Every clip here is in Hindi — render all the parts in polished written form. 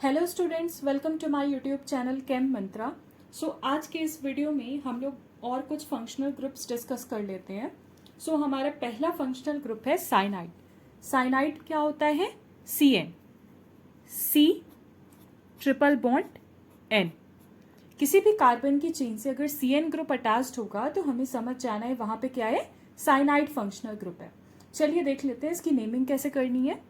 Hello students, welcome to my YouTube channel Chem Mantra. So आज के इस वीडियो में हम लोग और कुछ फंक्शनल ग्रुप्स डिस्कस कर लेते हैं। सो हमारा पहला फंक्शनल ग्रुप है साइनाइड। साइनाइड क्या होता है? CN, C triple bond N। किसी भी कार्बन की चेन से अगर CN ग्रुप अटैच्ड होगा तो हमें समझ जाना है वहां पे क्या है, साइनाइड फंक्शनल ग्रुप है। चलिए देख लेते हैं इसकी नेमिंग कैसे करनी है।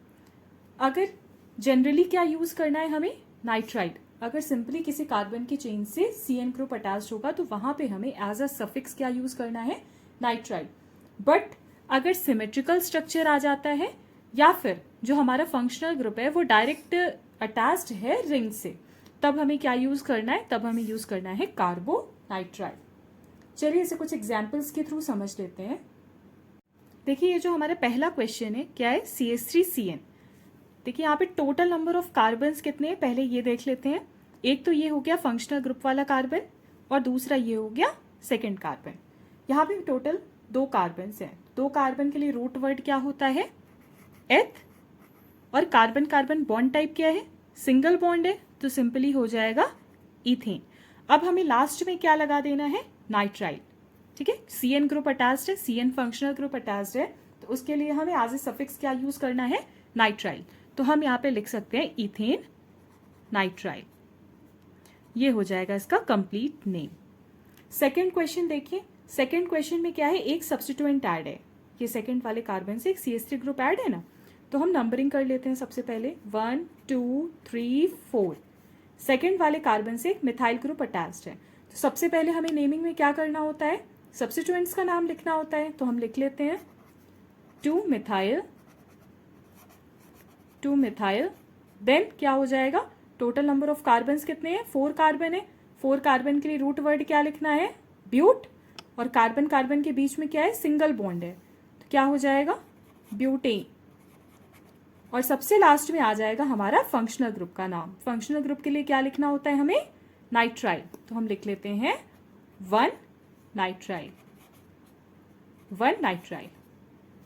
अगर जनरली क्या यूज करना है हमें, नाइट्राइड। अगर सिंपली किसी कार्बन की चेन से CN ग्रुप अटैच्ड होगा तो वहां पे हमें एज अ सफिक्स क्या यूज करना है, नाइट्राइड। बट अगर सिमेट्रिकल स्ट्रक्चर आ जाता है या फिर जो हमारा फंक्शनल ग्रुप है वो डायरेक्ट अटैच्ड है रिंग से, तब हमें क्या यूज करना है, तब हमें यूज करना है कार्बोनाइट्राइड। चलिए इसे कुछ एग्जाम्पल्स के थ्रू समझ लेते हैं। देखिए ये जो हमारा पहला क्वेश्चन है क्या है, CH3CN। देखिए यहाँ पे टोटल नंबर ऑफ कार्बन्स कितने हैं पहले ये देख लेते हैं। एक तो ये हो गया फंक्शनल ग्रुप वाला कार्बन और दूसरा ये हो गया सेकंड कार्बन। यहाँ पे टोटल 2 कार्बन्स हैं। 2 कार्बन के लिए रूट वर्ड क्या होता है, एथ। और कार्बन कार्बन बॉन्ड टाइप क्या है, सिंगल बॉन्ड है, तो सिंपली हो जाएगा इथेन। अब हमें लास्ट में क्या लगा देना है, नाइट्राइल। ठीक है, CN ग्रुप अटैच्ड है, CN फंक्शनल ग्रुप अटैच्ड है, तो उसके लिए हमें एज ए सफिक्स क्या यूज करना है, नाइट्राइल। तो हम यहाँ पे लिख सकते हैं इथेन नाइट्राइल। ये हो जाएगा इसका कंप्लीट नेम। सेकंड क्वेश्चन देखिए। सेकंड क्वेश्चन में क्या है, एक सब्स्टिट्यूएंट ऐड है। ये सेकंड वाले कार्बन से एक CH3 ग्रुप ऐड है ना, तो हम नंबरिंग कर लेते हैं। सबसे पहले 1 2 3 4। सेकंड वाले कार्बन से एक मिथाइल ग्रुप अटैच्ड है, तो सबसे पहले हमें नेमिंग में क्या करना होता है, सब्स्टिट्यूएंट्स का नाम लिखना होता है। तो हम लिख लेते हैं 2 मिथाइल। देन क्या हो जाएगा, टोटल नंबर ऑफ कार्बन्स कितने हैं, 4 कार्बन है। 4 कार्बन के लिए रूट वर्ड क्या लिखना है, ब्यूट। और कार्बन कार्बन के बीच में क्या है, सिंगल बॉन्ड है, तो क्या हो जाएगा, ब्यूटेन। और सबसे लास्ट में आ जाएगा हमारा फंक्शनल ग्रुप का नाम। फंक्शनल ग्रुप के लिए क्या लिखना होता है हमें, नाइट्राइल। तो हम लिख लेते हैं 1 नाइट्राइल। 1 नाइट्राइल।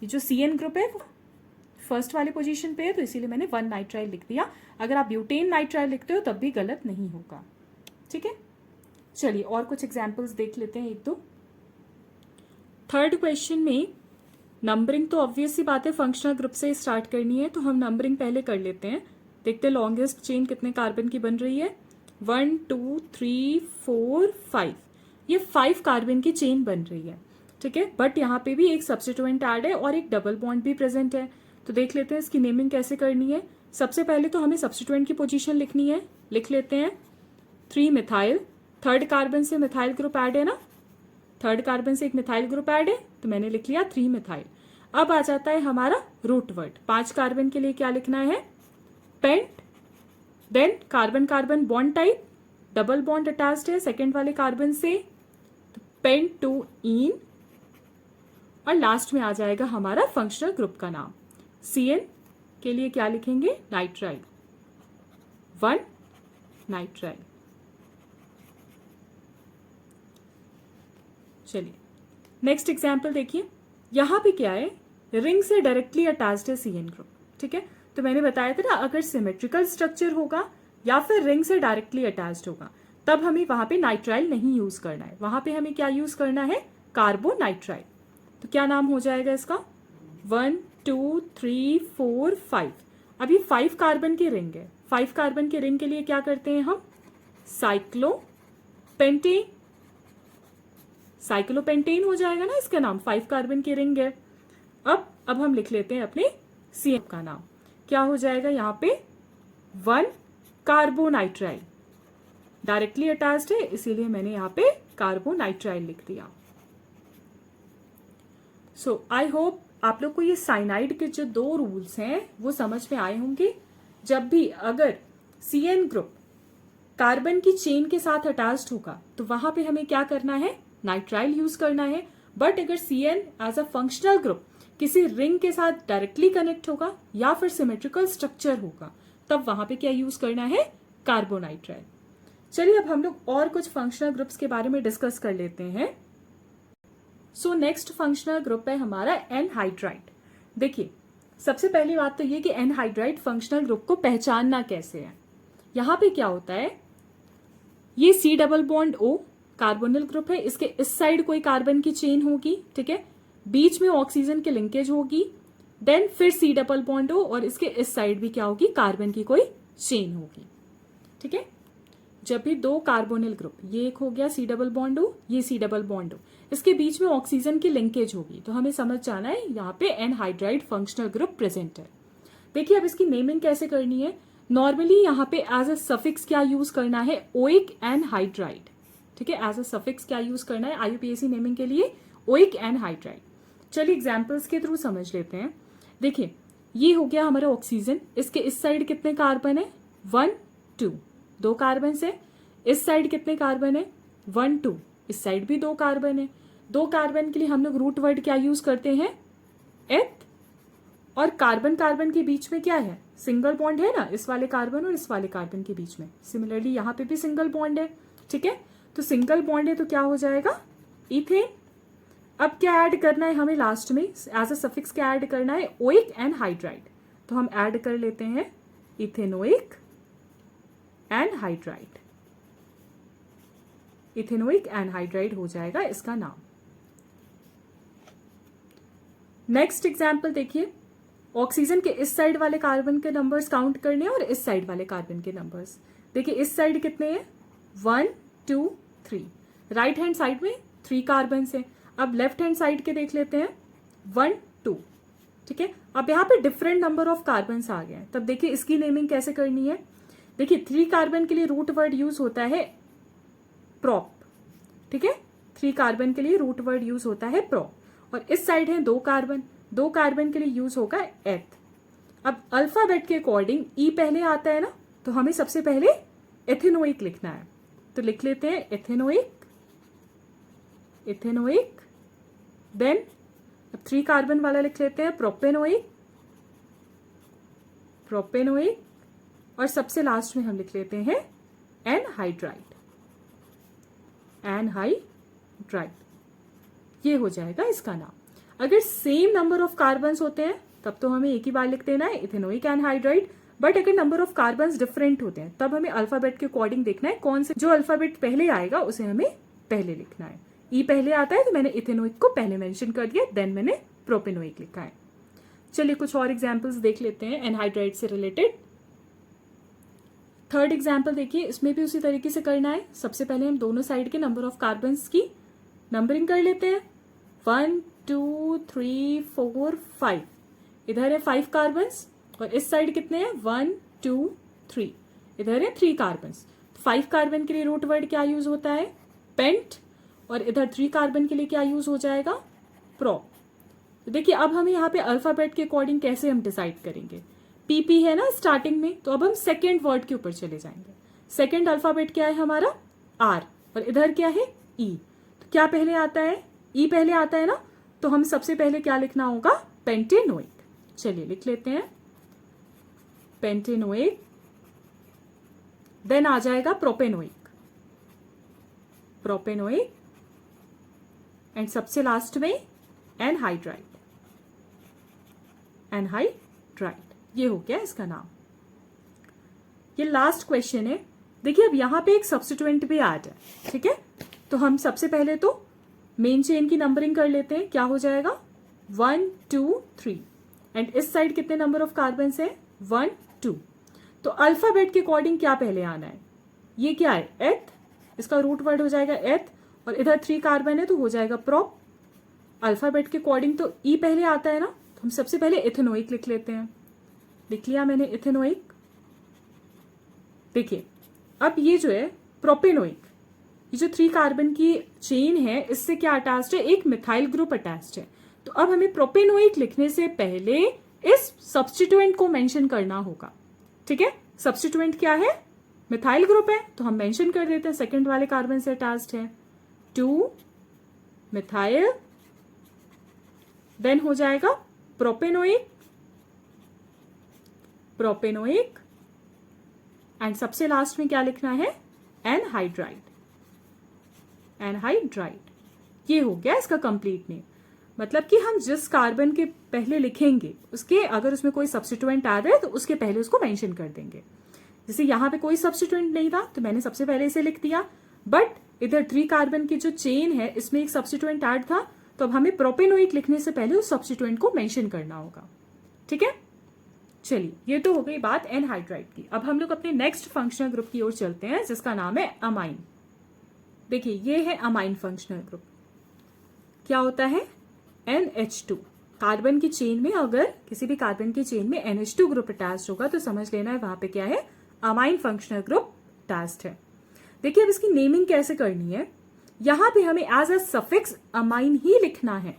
ये जो CN ग्रुप है फर्स्ट वाले पोजीशन पे है, तो इसीलिए मैंने 1 नाइट्राइल लिख दिया। अगर आप ब्यूटेन नाइट्राइल लिखते हो तब भी गलत नहीं होगा। ठीक है, चलिए और कुछ एग्जांपल्स देख लेते हैं, एक दो। थर्ड क्वेश्चन में नंबरिंग तो ऑब्वियस सी बात है फंक्शनल ग्रुप से स्टार्ट करनी है, तो हम नंबरिंग पहले कर लेते हैं। देखते हैं लॉन्गेस्ट चेन कितने कार्बन की बन रही है, 1 2 3 4 5। ये 5 कार्बन की चेन बन रही है। ठीक है, बट यहाँ पे भी एक सब्स्टिट्यूएंट ऐड है और एक डबल बॉन्ड भी प्रेजेंट है। तो देख लेते हैं इसकी नेमिंग कैसे करनी है। सबसे पहले तो हमें सब्स्टिट्यूएंट की पोजीशन लिखनी है। लिख लेते हैं 3 मिथाइल। थर्ड कार्बन से मिथाइल ग्रुप ऐड है ना, थर्ड कार्बन से एक मिथाइल ग्रुप ऐड है, तो मैंने लिख लिया 3 मिथाइल। अब आ जाता है हमारा रूट वर्ड। 5 कार्बन के लिए क्या लिखना है, pent. Then carbon carbon bond type, double bond attached है सेकेंड वाले कार्बन से, तो पेंट टू इन। और लास्ट में आ जाएगा हमारा फंक्शनल ग्रुप का नाम। CN के लिए क्या लिखेंगे, नाइट्राइल। 1 नाइट्राइल। चलिए नेक्स्ट एग्जाम्पल देखिए। यहां पे क्या है, रिंग से डायरेक्टली अटैच्ड है CN ग्रुप। ठीक है, तो मैंने बताया था ना, अगर सिमेट्रिकल स्ट्रक्चर होगा या फिर रिंग से डायरेक्टली अटैच्ड होगा तब हमें वहां पे नाइट्राइल नहीं यूज करना है। वहां पे हमें क्या यूज करना है, कार्बोनाइट्राइल। तो क्या नाम हो जाएगा इसका, 1 2 3 4 5। अब ये 5 कार्बन की रिंग है। 5 कार्बन के रिंग के लिए क्या करते हैं हम, साइक्लोपेंटेन। साइक्लोपेंटेन हो जाएगा ना इसका नाम, 5 कार्बन की रिंग है। अब हम लिख लेते हैं अपने CN का नाम। क्या हो जाएगा यहाँ पे, 1 कार्बोनाइट्राइल। डायरेक्टली अटैच्ड है इसीलिए मैंने यहाँ पे कार्बोनाइट्राइल लिख दिया। सो आई होप आप लोग को ये साइनाइड के जो 2 रूल्स हैं वो समझ में आए होंगे। जब भी अगर CN ग्रुप कार्बन की चेन के साथ अटैच्ड होगा तो वहां पे हमें क्या करना है, नाइट्राइल यूज करना है। बट अगर CN as a functional group किसी रिंग के साथ डायरेक्टली कनेक्ट होगा या फिर सिमेट्रिकल स्ट्रक्चर होगा तब वहां पे क्या यूज करना है, कार्बोनाइट्राइल। चलिए अब हम लोग और कुछ फंक्शनल ग्रुप्स के बारे में डिस्कस कर लेते हैं। सो नेक्स्ट फंक्शनल ग्रुप है हमारा एनहाइड्राइड। देखिए सबसे पहली बात तो ये कि एनहाइड्राइड फंक्शनल ग्रुप को पहचानना कैसे है। यहाँ पे क्या होता है, ये C double bond O carbonyl group है, इसके इस साइड कोई कार्बन की चेन होगी, ठीक है, बीच में ऑक्सीजन की लिंकेज होगी, देन फिर C डबल बॉन्ड O और इसके इस साइड भी क्या होगी, कार्बन की कोई चेन होगी, ठीक है। जब भी दो कार्बोनिल ग्रुप, ये एक हो गया C डबल बॉन्ड O, ये C डबल बॉन्ड O, इसके बीच में ऑक्सीजन की लिंकेज होगी, तो हमें समझ जाना है यहाँ पे एनहाइड्राइड फंक्शनल ग्रुप प्रेजेंट है। देखिए अब इसकी नेमिंग कैसे करनी है। नॉर्मली यहाँ पे एज अ सफिक्स क्या यूज करना है, ओइक एनहाइड्राइड, ठीक है, एज अ सफिक्स क्या यूज करना है IUPAC नेमिंग के लिए, ओइक एनहाइड्राइड। चलिए एग्जाम्पल्स के थ्रू समझ लेते हैं। देखिए ये हो गया हमारा ऑक्सीजन, इसके इस साइड कितने कार्बन है, 1 2, 2 कार्बन है, इस साइड कितने कार्बन है, 1 2, इस साइड भी 2 कार्बन है। 2 कार्बन के लिए हम लोग रूट वर्ड क्या यूज करते हैं, एथ, और कार्बन कार्बन के बीच में क्या है, सिंगल बॉन्ड है ना, इस वाले कार्बन और इस वाले कार्बन के बीच में। सिमिलरली यहाँ पे भी सिंगल बॉन्ड है, ठीक है, तो सिंगल बॉन्ड है तो क्या हो जाएगा, इथेन। अब क्या ऐड करना है हमें लास्ट में, एज अ सफिक्स क्या ऐड करना है, ओइक एनहाइड्राइड, तो हम ऐड कर लेते हैं इथेनोइक एनहाइड्राइड। इथेनोइक एनहाइड्राइड हो जाएगा इसका नाम। नेक्स्ट एग्जाम्पल देखिए, ऑक्सीजन के इस साइड वाले कार्बन के नंबर्स काउंट करने और इस साइड वाले कार्बन के नंबर्स। देखिए इस साइड कितने हैं, 1 2 3, राइट हैंड साइड में 3 कार्बन है। अब लेफ्ट हैंड साइड के देख लेते हैं, 1 2, ठीक है। अब यहाँ पे डिफरेंट नंबर ऑफ कार्बन आ गए हैं, तब देखिए इसकी नेमिंग कैसे करनी है। देखिए 3 कार्बन के लिए रूट वर्ड यूज होता है प्रोप, ठीक है, 3 कार्बन के लिए रूट वर्ड यूज होता है प्रोप, और इस साइड है 2 कार्बन, 2 कार्बन के लिए यूज होगा एथ। अब अल्फाबेट के अकॉर्डिंग ई पहले आता है ना, तो हमें सबसे पहले एथेनोइक लिखना है, तो लिख लेते हैं एथेनोइक, इथेनोइक, देन अब 3 कार्बन वाला लिख लेते हैं प्रोपेनोइक, प्रोपेनोइक, और सबसे लास्ट में हम लिख लेते हैं एनहाइड्राइड, एनहाइड्राइड, ये हो जाएगा इसका नाम। अगर सेम नंबर ऑफ कार्बन्स होते हैं तब तो हमें एक ही बार लिख देना है इथेनोइक एनहाइड्राइड, बट अगर नंबर ऑफ कार्बन्स डिफरेंट होते हैं तब हमें अल्फाबेट के अकॉर्डिंग देखना है कौन से, जो अल्फाबेट पहले आएगा उसे हमें पहले लिखना है। ई पहले आता है तो मैंने इथेनोइक को पहले मेंशन कर दिया, देन मैंने प्रोपेनोइक लिखा है। चलिए कुछ और एग्जाम्पल्स देख लेते हैं एनहाइड्राइड से रिलेटेड। थर्ड एग्जाम्पल देखिए, इसमें भी उसी तरीके से करना है। सबसे पहले हम दोनों साइड के नंबर ऑफ कार्बन्स की नंबरिंग कर लेते हैं, 1 2 3 4 5, इधर है 5 कार्बन्स और इस साइड कितने हैं, 1 2 3, इधर है 3 कार्बन्स। 5 कार्बन के लिए रूट वर्ड क्या यूज होता है, पेंट, और इधर 3 कार्बन के लिए क्या यूज हो जाएगा, प्रो। तो देखिए अब हमें यहाँ पे अल्फाबेट के अकॉर्डिंग कैसे हम डिसाइड करेंगे, पीपी है ना स्टार्टिंग में, तो अब हम सेकेंड वर्ड के ऊपर चले जाएंगे। सेकेंड अल्फाबेट क्या है हमारा, आर, और इधर क्या है, ई, तो क्या पहले आता है, ई पहले आता है ना, तो हम सबसे पहले क्या लिखना होगा, पेंटेनोइक। चलिए लिख लेते हैं पेंटेनोइक, देन आ जाएगा प्रोपेनोइक, प्रोपेनोइक, एंड सबसे लास्ट में एनहाइड्राइड, एनहाइड्राइड, ये हो गया इसका नाम। ये लास्ट क्वेश्चन है। देखिए अब यहां पे एक सब्स्टिट्यूएंट भी ऐड है, ठीक है, तो हम सबसे पहले तो मेन चेन की नंबरिंग कर लेते हैं, क्या हो जाएगा 1 2 3, एंड इस साइड कितने नंबर ऑफ कार्बन है, 1 2, तो अल्फाबेट के अकॉर्डिंग क्या पहले आना है, ये क्या है, एथ, इसका रूट वर्ड हो जाएगा एथ, और इधर 3 कार्बन है तो हो जाएगा प्रोप। अल्फाबेट के अकॉर्डिंग तो ई पहले आता है ना, तो हम सबसे पहले इथेनोइक लिख लेते हैं, लिख लिया मैंने इथेनोइक। देखिए अब ये जो है प्रोपेनोइक, ये जो 3 कार्बन की चेन है इससे क्या अटैच्ड है, एक मिथाइल ग्रुप अटैच्ड है, तो अब हमें प्रोपेनोइक लिखने से पहले इस सब्स्टिट्यूएंट को मेंशन करना होगा, ठीक है। सब्स्टिट्यूएंट क्या है, मिथाइल ग्रुप है, तो हम मेंशन कर देते हैं सेकंड वाले कार्बन से अटैच्ड है, 2 मिथाइल, देन हो जाएगा प्रोपेनोइक, प्रोपेनोइक, एंड सबसे लास्ट में क्या लिखना है, एनहाइड्राइड, एनहाइड्राइड, ये हो गया इसका कंप्लीट नेम। मतलब कि हम जिस कार्बन के पहले लिखेंगे उसके अगर उसमें कोई सब्स्टिट्यूएंट आ रहा है तो उसके पहले उसको मेंशन कर देंगे। जैसे यहाँ पे कोई सब्स्टिट्यूएंट नहीं था तो मैंने सबसे पहले इसे लिख दिया, बट इधर 3 कार्बन की जो चेन है इसमें एक सब्स्टिट्यूएंट ऐड था, तो अब हमें प्रोपेनोइक लिखने से पहले उस सब्स्टिट्यूएंट को मेंशन करना होगा। ठीक है, चलिए ये तो हो गई बात एनहाइड्राइड की। अब हम लोग अपने नेक्स्ट फंक्शनल ग्रुप की ओर चलते हैं जिसका नाम है अमाइन। देखिए ये है अमाइन फंक्शनल ग्रुप। क्या होता है, NH2 कार्बन की चेन में, अगर किसी भी कार्बन की चेन में NH2 ग्रुप अटैच्ड होगा तो समझ लेना है वहां पे क्या है, अमाइन फंक्शनल ग्रुप अटैच्ड है। देखिए अब इसकी नेमिंग कैसे करनी है, यहां पे हमें एज अ सफिक्स अमाइन ही लिखना है।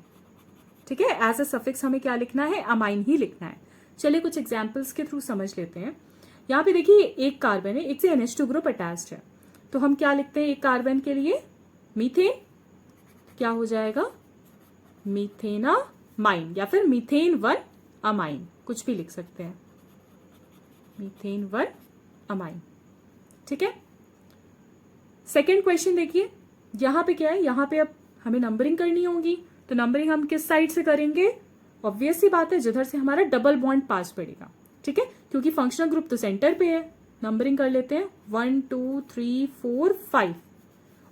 ठीक है, एज अ सफिक्स हमें क्या लिखना है, अमाइन ही लिखना है। चलिए कुछ एग्जाम्पल्स के थ्रू समझ लेते हैं। यहाँ पे देखिए एक कार्बन है, एक से NH2 ग्रुप अटैच्ड है, तो हम क्या लिखते हैं एक कार्बन के लिए, मीथेन, क्या हो जाएगा, मीथेनामाइन या फिर मीथेन 1 अमाइन, कुछ भी लिख सकते हैं, मीथेन 1 अमाइन। ठीक है, सेकेंड क्वेश्चन देखिए, यहां पे क्या है, यहां पे अब हमें नंबरिंग करनी होगी, तो नंबरिंग हम किस साइड से करेंगे, ऑब्वियस सी बात है जिधर से हमारा डबल बॉन्ड पास पड़ेगा। ठीक है, क्योंकि फंक्शनल ग्रुप तो सेंटर पे है, नंबरिंग कर लेते हैं 1 2 3 4 5,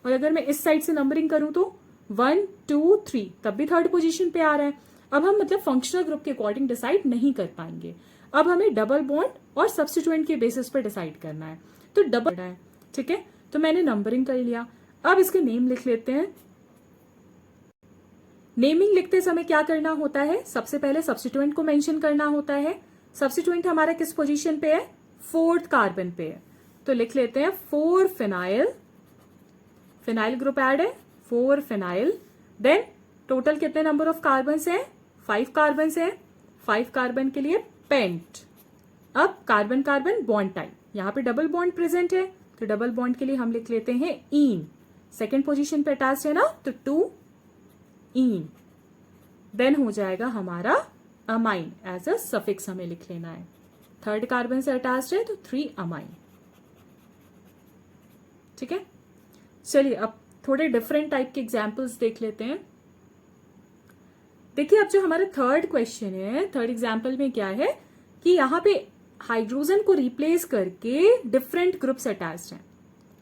और अगर मैं इस साइड से नंबरिंग करूं तो 1 2 3, तब भी थर्ड पोजीशन पे आ रहा है। अब हम मतलब फंक्शनल ग्रुप के अकॉर्डिंग डिसाइड नहीं कर पाएंगे, अब हमें डबल बॉन्ड और सब्स्टिट्यूएंट के बेसिस पर डिसाइड करना है, तो डबल है। ठीक है, तो मैंने नंबरिंग कर लिया, अब इसके नेम लिख लेते हैं। नेमिंग लिखते समय क्या करना होता है, सबसे पहले सब्स्टिट्यूएंट को मेंशन करना होता है। सब्स्टिट्यूएंट हमारा किस पोजीशन पे है, 4th कार्बन पे है, तो लिख लेते हैं 4 फिनाइल, फिनाइल ग्रुप ऐड है 4 फिनाइल। देन टोटल कितने नंबर ऑफ कार्बन है, 5 कार्बन है, 5 कार्बन के लिए पेंट। अब कार्बन कार्बन बॉन्ड टाइप, यहां पे डबल बॉन्ड प्रेजेंट है, तो डबल बॉन्ड के लिए हम लिख लेते हैं इन, सेकेंड पोजीशन पे अटैच है ना, तो 2 इन। देन हो जाएगा हमारा अमाइन, एज अ सफिक्स हमें लिख लेना है, थर्ड कार्बन से अटैच्ड है तो 3 अमाइन। ठीक है, चलिए अब थोड़े डिफरेंट टाइप के एग्जाम्पल्स देख लेते हैं। देखिए अब जो हमारा थर्ड क्वेश्चन है, थर्ड एग्जाम्पल में क्या है कि यहां पे हाइड्रोजन को रिप्लेस करके डिफरेंट ग्रुप्स अटैच्ड हैं।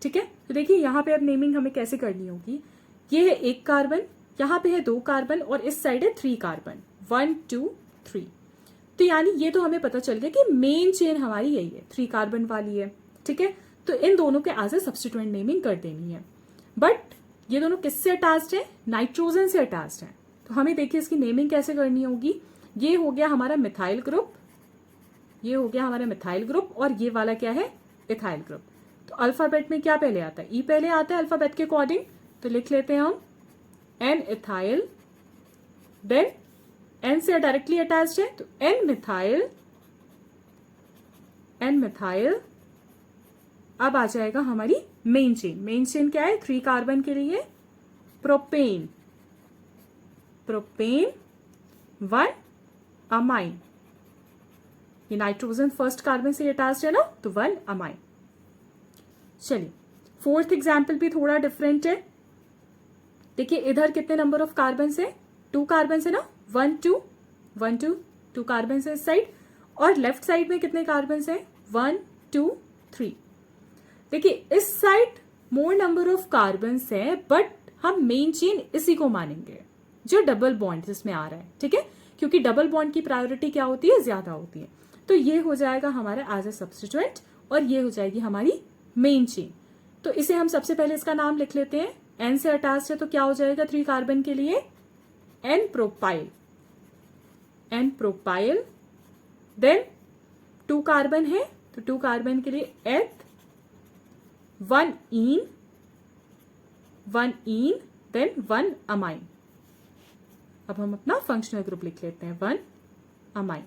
ठीक है, तो देखिए यहां पे अब नेमिंग हमें कैसे करनी होगी, ये है 1 कार्बन, यहां पे है 2 कार्बन और इस साइड है 3 कार्बन, 1 2 3। तो यानी ये तो हमें पता चल गया कि मेन चेन हमारी यही है, 3 कार्बन वाली है। ठीक है, तो इन दोनों के एज ए सब्स्टिट्यूएंट नेमिंग कर देनी है। बट ये दोनों किससे अटैच्ड है, नाइट्रोजन से अटैच्ड है, तो हमें देखिए इसकी नेमिंग कैसे करनी होगी। ये हो गया हमारा मिथाइल ग्रुप, ये हो गया हमारा मिथाइल ग्रुप, और ये वाला क्या है, इथाइल ग्रुप। तो अल्फाबेट में क्या पहले आता है, ई पहले आता है अल्फाबेट के अकॉर्डिंग, तो लिख लेते हैं हम एन इथाइल, देन एन से डायरेक्टली अटैच्ड है तो एन मिथाइल, एन मिथाइल। अब आ जाएगा हमारी मेन चेन, मेन चेन क्या है, 3 कार्बन के लिए प्रोपेन, प्रोपेन 1 अमाइन, ये नाइट्रोजन फर्स्ट कार्बन से अटैच्ड है ना, तो 1 अमाइन। चलिए फोर्थ एग्जाम्पल भी थोड़ा डिफरेंट है। देखिए इधर कितने नंबर ऑफ कार्बन है, 2 कार्बन है ना, 1 2 1 2 2 कार्बन है इस साइड, और लेफ्ट साइड में कितने कार्बन है, 1 2 3। देखिए इस side more number of carbon है, बट हम मेन चेन इसी को मानेंगे जो डबल बॉन्ड इसमें आ रहा है। ठीक है, क्योंकि डबल बॉन्ड की प्रायोरिटी क्या होती है, ज्यादा होती है, तो ये हो जाएगा हमारा एज ए सब्स्टिट्यूएंट, और ये हो जाएगी हमारी मेन चेन। तो इसे हम सबसे पहले इसका नाम लिख लेते हैं, एन से अटैच्ड है तो क्या हो जाएगा 3 कार्बन के लिए N propyl, N propyl. Then 2 carbon है तो 2 कार्बन के लिए एथ, 1 इन, 1 इन, देन 1 अमाइन। अब हम अपना फंक्शनल ग्रुप लिख लेते हैं 1 अमाइन,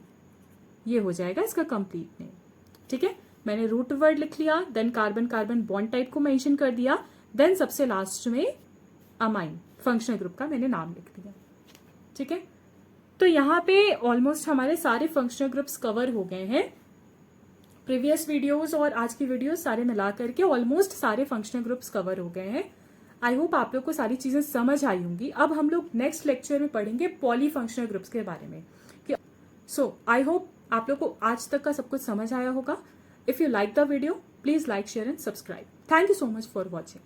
ये हो जाएगा इसका कंप्लीट नेम। ठीक है, मैंने रूट वर्ड लिख लिया, then carbon carbon bond type को मेंशन कर दिया, देन सबसे लास्ट में अमाइन, फंक्शनल ग्रुप का मैंने नाम लिख दिया। ठीक है, तो यहाँ पे ऑलमोस्ट हमारे सारे फंक्शनल ग्रुप्स कवर हो गए हैं। प्रीवियस वीडियोस और आज की वीडियोस सारे मिला करके ऑलमोस्ट सारे फंक्शनल ग्रुप्स कवर हो गए हैं। आई होप आप लोग को सारी चीजें समझ आई होंगी। अब हम लोग नेक्स्ट लेक्चर में पढ़ेंगे पॉली फंक्शनल ग्रुप्स के बारे में। सो आई होप आप लोग को आज तक का सब कुछ समझ आया होगा। If you like the video, please like, share and subscribe. Thank you so much for watching.